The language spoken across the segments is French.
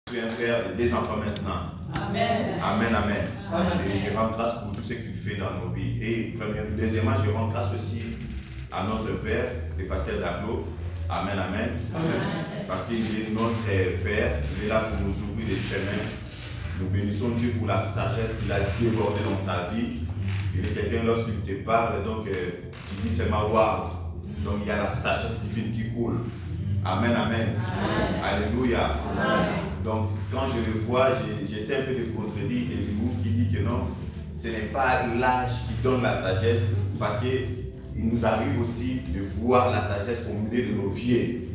Je suis un père et des enfants maintenant. Amen. Amen, amen. Amen. Et je rends grâce pour tout ce qu'il fait dans nos vies. Et deuxièmement, je rends grâce aussi à notre Père, le pasteur Daglo. Amen, amen. Amen. Parce qu'il est notre Père, il est là pour nous ouvrir des chemins. Nous bénissons Dieu pour la sagesse qu'il a débordée dans sa vie. Il est quelqu'un, lorsqu'il te parle, donc tu dis c'est ma wow. Donc il y a la sagesse divine qui coule. Amen, amen. Amen. Alléluia. Amen. Donc quand je le vois, j'essaie un peu de contredire Eliou qui dit que non, ce n'est pas l'âge qui donne la sagesse, parce qu'il nous arrive aussi de voir la sagesse au milieu de nos vieux.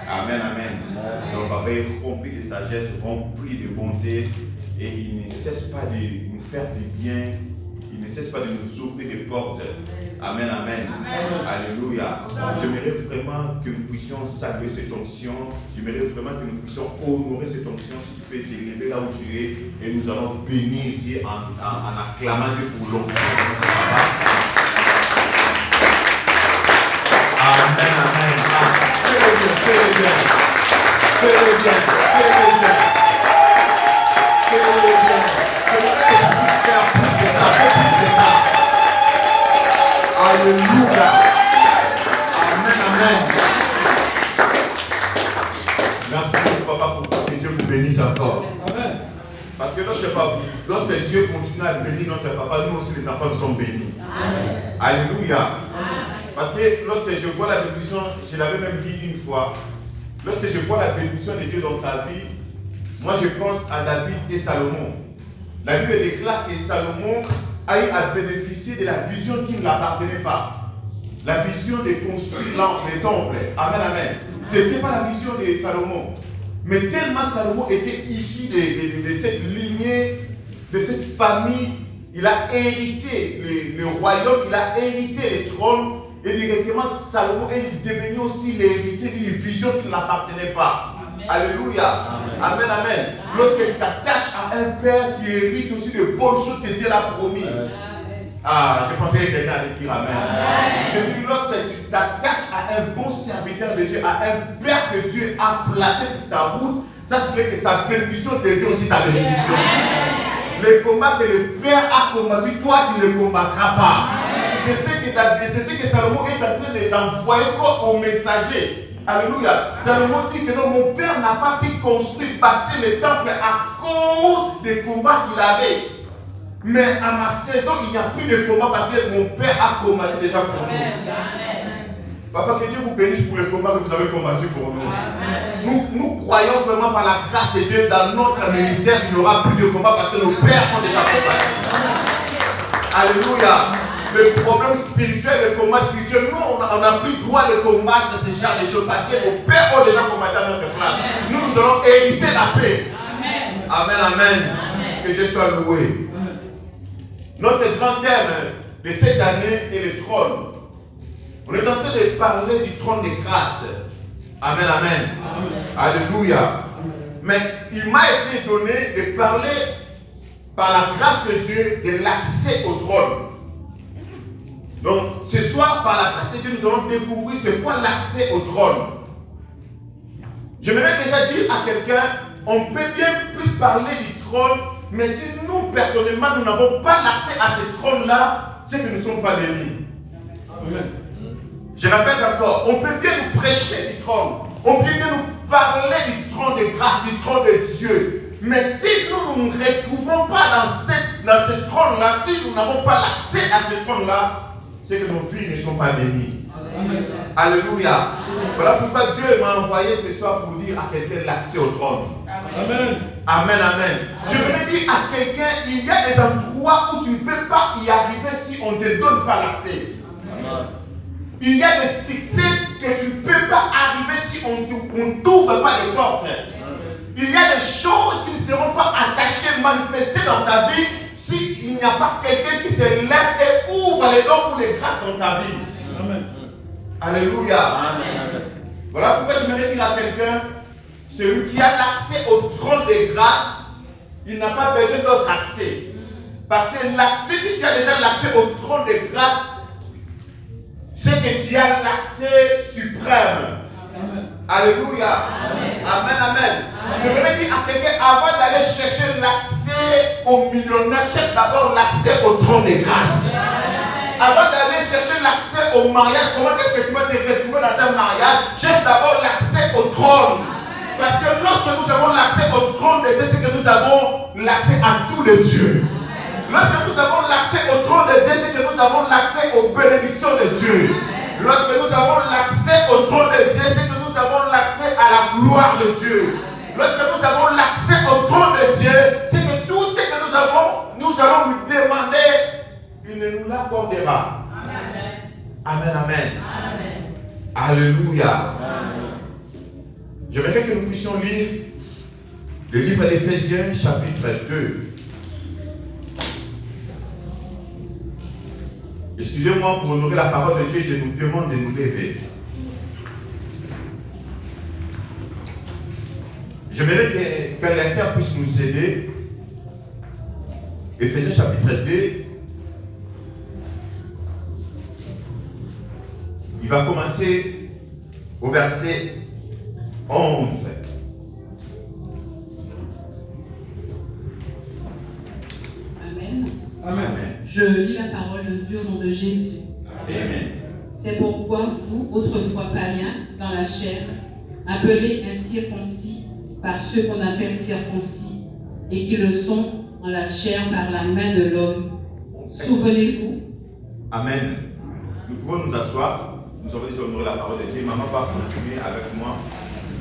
Amen, amen. Donc papa est rempli de sagesse, rempli de bonté, et il ne cesse pas de nous faire du bien, il ne cesse pas de nous ouvrir des portes. Amen, amen. Amen. Alléluia. J'aimerais vraiment que nous puissions saluer cette onction. J'aimerais vraiment que nous puissions honorer cette onction. Si tu peux t'élever là où tu es, et nous allons bénir Dieu en acclamant Dieu pour l'onction. Amen, amen. Fais-le bien, fais-le bien. Fais-le bien, fais-le bien. Fais-le bien. Faire plus que ça, fais plus que ça. Alléluia. Amen, amen. Merci beaucoup, papa, pour que Dieu vous bénisse encore. Amen. Parce que lorsque Dieu continue à bénir notre papa, nous aussi les enfants nous sommes bénis. Amen. Alléluia. Amen. Parce que lorsque je vois la bénédiction, je l'avais même dit une fois, lorsque je vois la bénédiction de Dieu dans sa vie, moi je pense à David et Salomon. La Bible déclare que Salomon a eu à bénéficier de la vision qui ne l'appartenait pas. La vision de construire le temple. Amen, amen. Ce n'était pas la vision de Salomon. Mais tellement Salomon était issu de cette lignée, de cette famille, il a hérité le royaume, il a hérité le trône. Et directement, Salomon est devenu aussi l'héritier d'une vision qui ne l'appartenait pas. Amen. Alléluia. Amen, amen. Amen. Lorsque tu t'attaches à un père, tu hérites aussi de bonnes choses que Dieu l'a promis. Amen. Ah, je pensais que quelqu'un allait dire amen. Amen. Je dis, lorsque tu t'attaches à un bon serviteur de Dieu, à un père que Dieu a placé sur ta route, sache que sa bénédiction devient aussi ta bénédiction. Amen. Le combat que le père a combattu, toi tu ne le combattras pas. C'est ce que Salomon est en train d'envoyer comme au messager. Alléluia. Salomon dit que non, mon père n'a pas pu construire, bâtir le temple à cause des combats qu'il avait. Mais à ma saison, il n'y a plus de combat parce que mon père a combattu déjà pour nous. Papa, que Dieu vous bénisse pour le combat que vous avez combattu pour nous. Nous croyons vraiment par la grâce de Dieu dans notre ministère qu'il n'y aura plus de combat parce que nos pères sont déjà combattus. Alléluia. Le problème spirituel, le combat spirituel, nous, on n'a plus droit de combattre ce genre de choses parce que nos pères ont déjà combattu à notre place. Nous allons hériter la paix. Amen. Amen, amen. Que Dieu soit loué. Amen. Notre grand thème de cette année est le trône. On est en train de parler du trône de grâce. Amen, amen. Alléluia. Mais il m'a été donné de parler par la grâce de Dieu de l'accès au trône. Donc, ce soir, par la grâce de Dieu, nous allons découvrir c'est quoi l'accès au trône. J'aimerais déjà dire à quelqu'un, on peut bien plus parler du trône, mais si nous, personnellement, nous n'avons pas l'accès à ce trône-là, c'est que nous ne sommes pas bénis. Amen. Je répète encore, on peut bien nous prêcher du trône, on peut bien nous parler du trône de grâce, du trône de Dieu. Mais si nous ne nous retrouvons pas dans ce trône-là, si nous n'avons pas l'accès à ce trône-là, c'est que nos vies ne sont pas bénies. Amen. Alléluia. Amen. Voilà pourquoi Dieu m'a envoyé ce soir pour dire à quelqu'un l'accès au trône. Amen. Amen, amen. Je voulais dire à quelqu'un, il y a des endroits où tu ne peux pas y arriver si on ne te donne pas l'accès. Il y a des succès que tu ne peux pas arriver si on ne t'ouvre pas les portes. Il y a des choses qui ne seront pas attachées, manifestées dans ta vie s'il n'y a pas quelqu'un qui se lève et ouvre les dons pour les grâces dans ta vie. Amen. Alléluia. Amen. Voilà pourquoi je voudrais dire à quelqu'un, celui qui a l'accès au trône de grâce, il n'a pas besoin d'autre accès. Parce que l'accès, si tu as déjà l'accès au trône de grâce, c'est que tu as l'accès suprême. Amen. Alléluia. Amen. Amen, amen. Je voudrais dire à quelqu'un, avant d'aller chercher l'accès au millionnaire, cherche d'abord l'accès au trône de grâce. Avant d'aller chercher l'accès au mariage, comment est-ce que tu vas te retrouver dans un mariage? Cherche d'abord l'accès au trône. Parce que lorsque nous avons l'accès au trône de Dieu, c'est que nous avons l'accès à tout de Dieu. Lorsque nous avons l'accès au trône de Dieu, c'est que nous avons l'accès aux bénédictions de Dieu. Lorsque nous avons l'accès au trône de Dieu, c'est que nous avons l'accès à la gloire de Dieu. Lorsque nous avons l'accès au trône de Dieu, c'est que tout ce que nous allons lui demander, il ne nous l'accordera. Amen, amen. Alléluia. J'aimerais que nous puissions lire le livre d'Éphésiens, chapitre 2. Excusez-moi, pour honorer la parole de Dieu, je nous demande de nous lever. J'aimerais qu'un lecteur puisse nous aider. Éphésiens chapitre 2. Il va commencer au verset 11. Amen. Amen. Je lis la parole de Dieu au nom de Jésus. Amen. C'est pourquoi vous, autrefois païens, dans la chair, appelés incirconcis par ceux qu'on appelle circoncis, et qui le sont en la chair par la main de l'homme, souvenez-vous. Amen. Nous pouvons nous asseoir. Nous avons déjà honoré la parole de Dieu. Maman va continuer avec moi.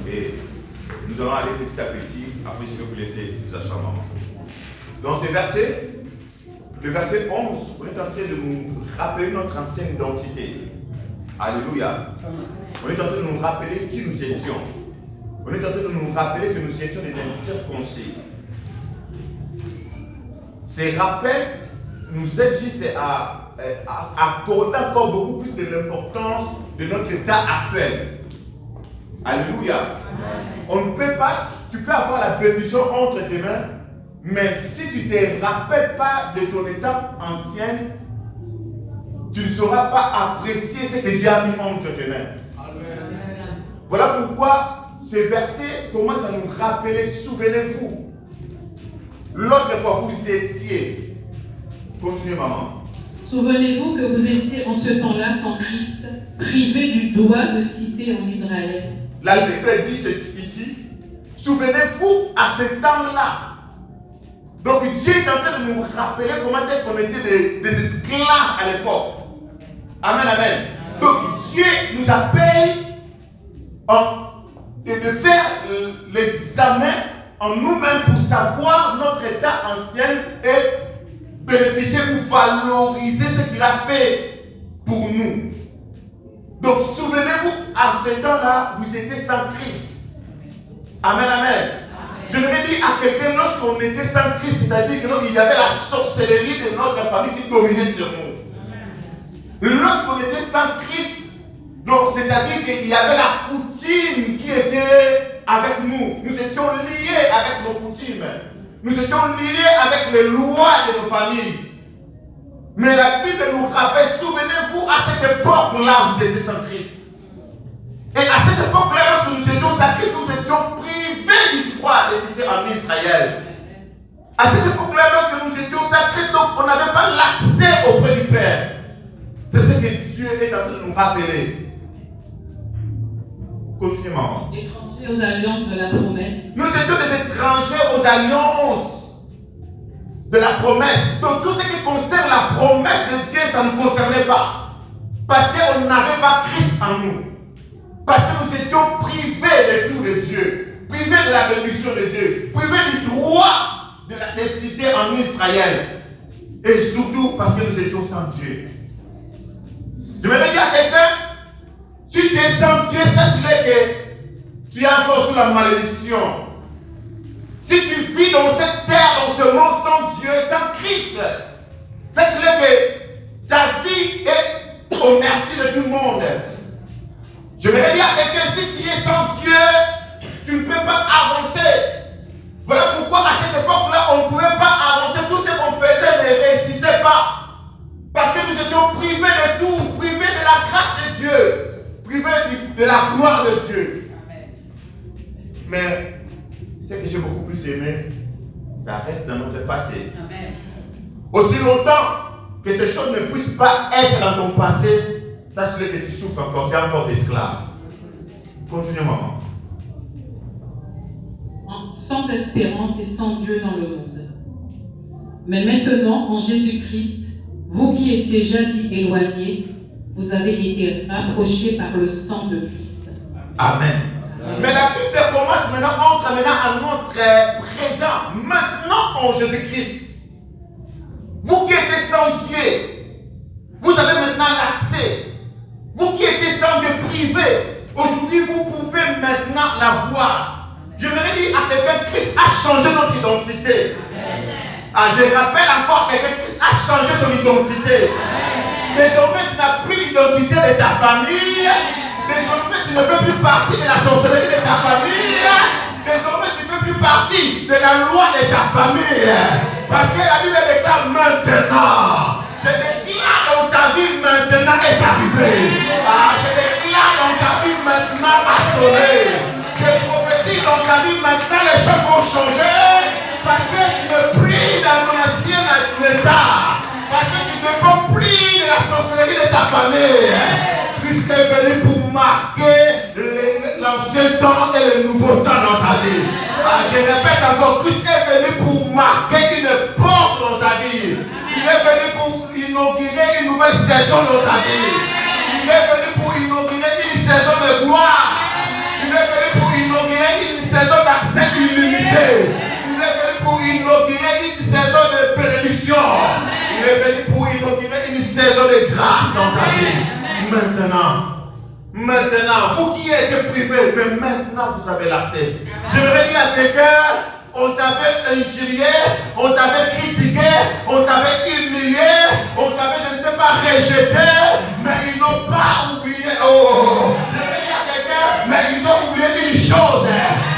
Et nous allons aller petit à petit. Après, je vais vous laisser vous asseoir, maman. Dans ces versets, le verset 11, on est en train de nous rappeler notre ancienne identité. Alléluia. On est en train de nous rappeler qui nous étions. On est en train de nous rappeler que nous étions des incirconcis. Ces rappels nous aident juste à accorder encore beaucoup plus de l'importance de notre état actuel. Alléluia. On ne peut pas, tu peux avoir la bénédiction entre tes mains, mais si tu ne te rappelles pas de ton état ancien, tu ne sauras pas apprécier ce que Dieu a mis entre tes mains. Amen. Voilà pourquoi ce verset commence à nous rappeler, souvenez-vous, l'autre fois vous étiez. Continuez, maman. Souvenez-vous que vous étiez en ce temps-là sans Christ, privés du droit de cité en Israël. La Bible dit ceci ici. Souvenez-vous à ce temps-là. Donc Dieu est en train de nous rappeler comment est-ce qu'on était des esclaves à l'époque. Amen, amen. Donc Dieu nous appelle de faire l'examen en nous-mêmes pour savoir notre état ancien et bénéficier ou valoriser ce qu'il a fait pour nous. Donc souvenez-vous, à ce temps-là, vous étiez sans Christ. Amen, amen. Je voudrais dire à quelqu'un, lorsqu'on était sans Christ, c'est-à-dire qu'il y avait la sorcellerie de notre famille qui dominait sur nous. Lorsqu'on était sans Christ, donc c'est-à-dire qu'il y avait la coutume qui était avec nous. Nous étions liés avec nos coutumes. Nous étions liés avec les lois de nos familles. Mais la Bible nous rappelle, souvenez-vous, à cette époque-là, vous étiez sans Christ. Et à cette époque-là, lorsque nous étions sans Christ, nous étions privés du droit de citer en Israël. À cette époque-là, lorsque nous étions sans Christ, donc on n'avait pas l'accès auprès du Père. C'est ce que Dieu est en train de nous rappeler. Continuez, maman. Étrangers aux alliances de la promesse. Nous étions des étrangers aux alliances de la promesse. Donc tout ce qui concerne la promesse de Dieu, ça ne nous concernait pas. Parce qu'on n'avait pas Christ en nous. Parce que nous étions privés de tout de Dieu. Privés de la bénédiction de Dieu. Privés du droit de la cité en Israël. Et surtout parce que nous étions sans Dieu. Je vais dire à quelqu'un, si tu es sans Dieu, sache-le que tu es encore sous la malédiction. Si tu vis dans cette terre, dans ce monde sans Dieu, sans Christ, sache-le que ta vie est au merci de tout le monde. Je vais dire à quelqu'un, si tu es sans Dieu, tu ne peux pas avancer. Voilà pourquoi à cette époque-là, on ne pouvait pas avancer. Tout ce qu'on faisait ne réussissait pas. Parce que nous étions privés de tout, privés de la grâce de Dieu, privés de la gloire de Dieu. Amen. Mais mais ça reste dans notre passé. Amen. Aussi longtemps que ces choses ne puissent pas être dans ton passé, sache-le que tu souffres encore, tu es encore esclave. Continue, maman. Sans espérance et sans Dieu dans le monde. Mais maintenant, en Jésus-Christ, vous qui étiez jadis éloignés, vous avez été rapprochés par le sang de Christ. Amen. Mais la Bible commence maintenant, entre maintenant à notre présent, maintenant en Jésus-Christ. Vous qui étiez sans Dieu, vous avez maintenant l'accès. Vous qui étiez sans Dieu privé, aujourd'hui vous pouvez maintenant la voir. J'aimerais dire à quelqu'un, Christ a changé notre identité. Ah, je rappelle encore quelqu'un, Christ a changé ton identité. Désormais tu n'as plus l'identité de ta famille. Désormais tu ne fais plus partie de la sorcellerie de ta famille. Désormais tu ne fais plus partie de la loi de ta famille. Parce que la Bible déclare maintenant. Je déclare dans ta vie maintenant est arrivé. Ah, je déclare dans ta vie maintenant a sonné. Je prophétise dans ta vie maintenant les choses vont changer. Parce que tu ne pries dans ton ancien état. Parce que tu ne dépends plus de la sorcellerie de ta famille. Christ est venu pour marquer l'ancien temps et le nouveau temps dans ta vie. Ah, je répète encore, Christ est venu pour marquer une porte dans ta vie. Il est venu pour inaugurer une nouvelle saison dans ta vie. Il est venu pour inaugurer une saison de gloire. Il est venu pour inaugurer une saison d'accès illimité. Il est venu pour inaugurer une saison de bénédiction. Il est venu pour inaugurer une saison de grâce dans ta vie. Maintenant, vous qui êtes privés, mais maintenant vous avez l'accès. J'aimerais dire à quelqu'un, on t'avait injurié, on t'avait critiqué, on t'avait humilié, on t'avait, je ne sais pas, rejeté, mais ils n'ont pas oublié. Oh, j'aimerais dire à quelqu'un, mais ils ont oublié une chose.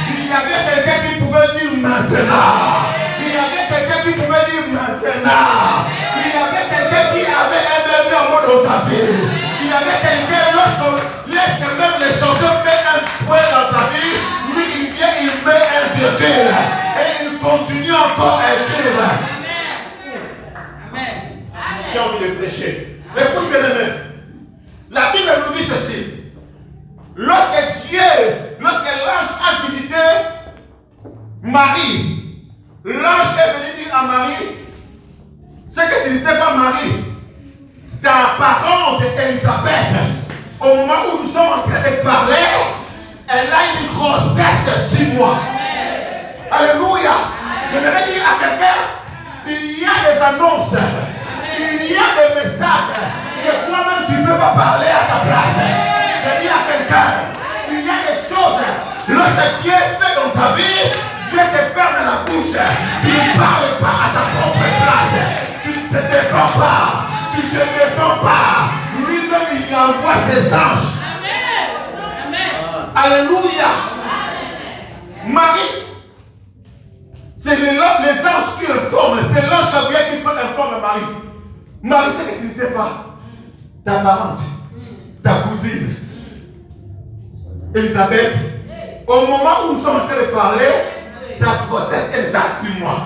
Il y avait quelqu'un qui pouvait dire maintenant. Il y avait quelqu'un qui pouvait dire maintenant. Il y avait quelqu'un qui avait un dernier mot dans ta vie. Il y avait quelqu'un, lorsque même les sorciers mettent un point dans ta vie, lui il vient, il met un virgule. Et il continue encore à écrire. Amen. J'ai envie de prêcher. Écoute bien aimé. La Bible nous dit ceci. Lorsque l'ange a visité Marie, l'ange est venu dire à Marie, c'est que tu ne sais pas Marie, ta parente Elisabeth, au moment où nous sommes en train de parler, elle a une grossesse de 6 mois. Alléluia. J'aimerais dire à quelqu'un, il y a des annonces, il y a des messages que toi-même tu ne peux pas parler à ta place. Je dis à quelqu'un, il y a des choses, lorsque Dieu fait dans ta vie, Dieu te ferme la bouche. Tu ne parles pas à ta propre place. Tu ne te défends pas. Tu ne te défends pas. Lui-même, il envoie ses anges. Amen. Alléluia. Marie, c'est les anges qui le forment. C'est l'ange Gabriel qui informe Marie. Marie, c'est que tu ne sais pas. Ta parente, ta cousine, Elisabeth, au moment où nous sommes en train de parler, sa grossesse est déjà à 6 mois.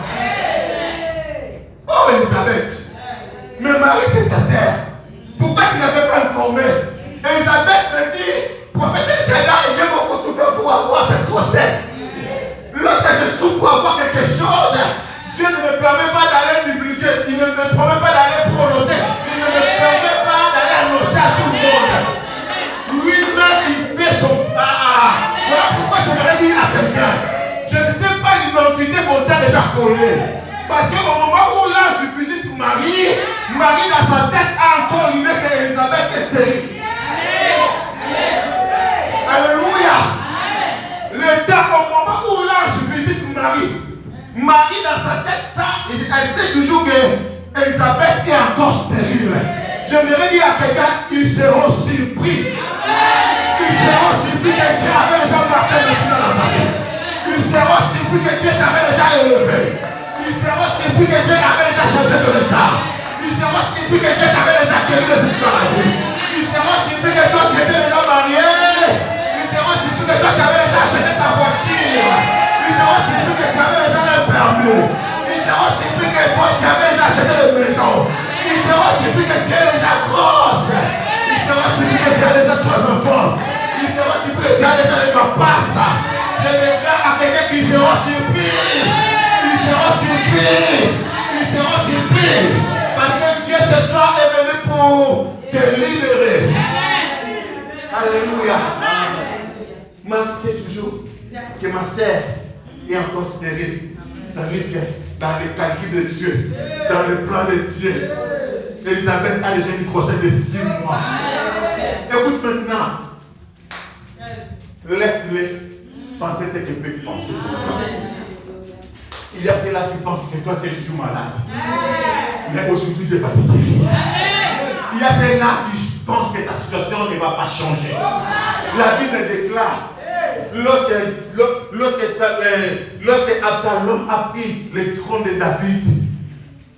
Oh Elisabeth, mais Marie c'est ta sœur. Pourquoi tu n'avais pas informé? Elisabeth me dit, prophète Shaddai, j'ai beaucoup souffert pour avoir cette grossesse. Lorsque je souffre pour avoir quelque chose, Dieu ne me permet pas d'aller divulguer, il ne me permet pas d'aller prononcer, il ne me permet pas d'aller annoncer à tout le monde. Lui-même, il fait son part. Voilà pourquoi je voudrais dire à quelqu'un, je ne sais pas l'identité qu'on t'a déjà collée. Parce qu'au moment où l'ange visite Marie, Marie dans sa tête a encore l'idée qu'Elisabeth est stérile. Alléluia. Le temps au moment où l'ange visite Marie, Marie dans sa tête, ça, elle sait toujours que Elisabeth est encore stérile. J'aimerais dire à quelqu'un, ils seront surpris. Ils seront surpris que Dieu avait déjà marqué le plus dans la famille. Ils seront surpris que Dieu t'avait déjà élevé. Ils seront surpris que Dieu avait déjà changé de l'état. Ils seront surpris que Dieu t'avait déjà guéri de tout dans la vie. Ils seront surpris que toi tu étais déjà marié. Ils seront surpris que toi tu avais déjà acheté ta voiture. Ils seront surpris que tu avais déjà un Dieu. Ils seront surpris que toi tu avais déjà acheté une maison. Ils seront surpris que tu es déjà grosse. Ils seront surpris que tu as déjà 3 enfants. Ils seront surpris que tu as déjà les face. Je déclare à quelqu'un qu'ils seront surpris. Ils seront surpris. Ils seront surpris. Parce que Dieu ce soir est venu pour te libérer. Alléluia. Marc sait toujours que ma sœur est encore stérile. Tandis que dans les calculs de Dieu, dans le plan de Dieu, Elisabeth a déjà une grossesse de 6 mois. Écoute maintenant. Laisse-les penser ce qu'ils peuvent penser. Il y a ceux-là qui pensent que toi tu es toujours malade. Mais aujourd'hui tu es fatigué. Il y a ceux-là qui pensent que ta situation ne va pas changer. La Bible déclare, lorsque Absalom a pris le trône de David,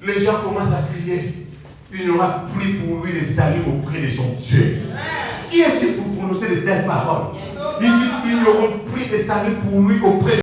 les gens commencent à crier. Il n'y aura plus pour lui de salut auprès de son Dieu. Qui est-il pour prononcer de telles paroles? Ils disent qu'ils n'auront plus de salut pour lui auprès de